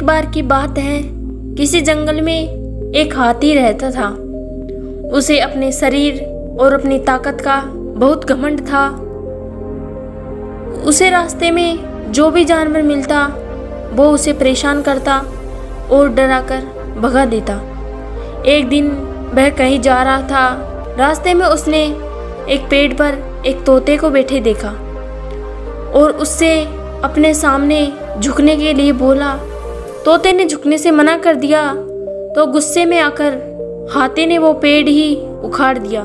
बार की बात है, किसी जंगल में एक हाथी रहता था। उसे अपने शरीर और अपनी ताकत का बहुत घमंड था। उसे रास्ते में जो भी जानवर मिलता वो उसे परेशान करता और डराकर भगा देता। एक दिन वह कहीं जा रहा था। रास्ते में उसने एक पेड़ पर एक तोते को बैठे देखा और उससे अपने सामने झुकने के लिए बोला। तोते ने झुकने से मना कर दिया तो गुस्से में आकर हाथी ने वो पेड़ ही उखाड़ दिया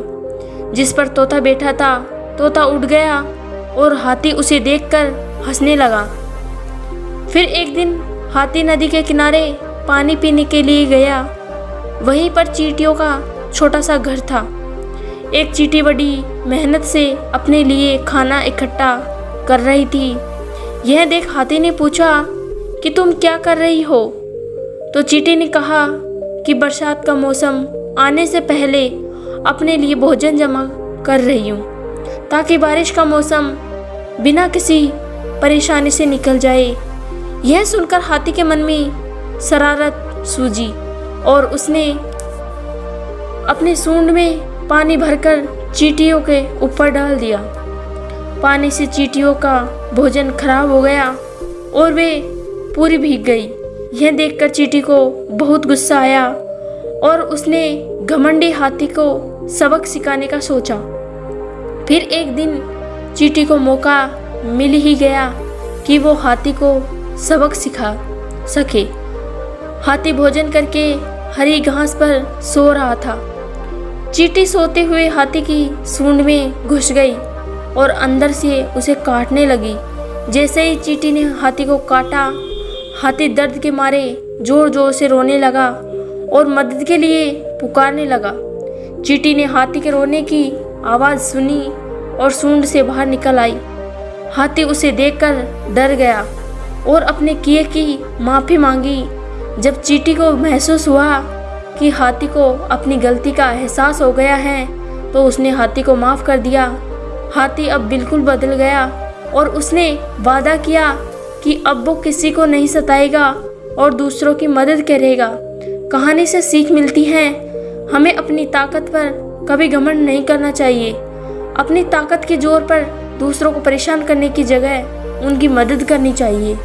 जिस पर तोता बैठा था। तोता उड़ गया और हाथी उसे देखकर हंसने लगा। फिर एक दिन हाथी नदी के किनारे पानी पीने के लिए गया। वहीं पर चींटियों का छोटा सा घर था। एक चींटी बड़ी मेहनत से अपने लिए खाना इकट्ठा कर रही थी। यह देख हाथी ने पूछा कि तुम क्या कर रही हो? तो चींटी ने कहा कि बरसात का मौसम आने से पहले अपने लिए भोजन जमा कर रही हूँ ताकि बारिश का मौसम बिना किसी परेशानी से निकल जाए। यह सुनकर हाथी के मन में शरारत सूझी और उसने अपने सूंड में पानी भरकर चींटियों के ऊपर डाल दिया। पानी से चींटियों का भोजन खराब हो गया और वे पूरी भीग गई। यह देखकर चींटी को बहुत गुस्सा आया और उसने घमंडी हाथी को सबक सिखाने का सोचा। फिर एक दिन चींटी को मौका मिल ही गया कि वो हाथी को सबक सिखा सके। हाथी भोजन करके हरी घास पर सो रहा था। चींटी सोते हुए हाथी की सूंड में घुस गई और अंदर से उसे काटने लगी। जैसे ही चींटी ने हाथी को काटा, हाथी दर्द के मारे जोर जोर से रोने लगा और मदद के लिए पुकारने लगा। चींटी ने हाथी के रोने की आवाज़ सुनी और सूंड से बाहर निकल आई। हाथी उसे देखकर डर गया और अपने किए की माफ़ी मांगी। जब चींटी को महसूस हुआ कि हाथी को अपनी गलती का एहसास हो गया है तो उसने हाथी को माफ़ कर दिया। हाथी अब बिल्कुल बदल गया और उसने वादा किया कि अब वो किसी को नहीं सताएगा और दूसरों की मदद करेगा। कहानी से सीख मिलती है, हमें अपनी ताकत पर कभी घमंड नहीं करना चाहिए। अपनी ताकत के जोर पर दूसरों को परेशान करने की जगह उनकी मदद करनी चाहिए।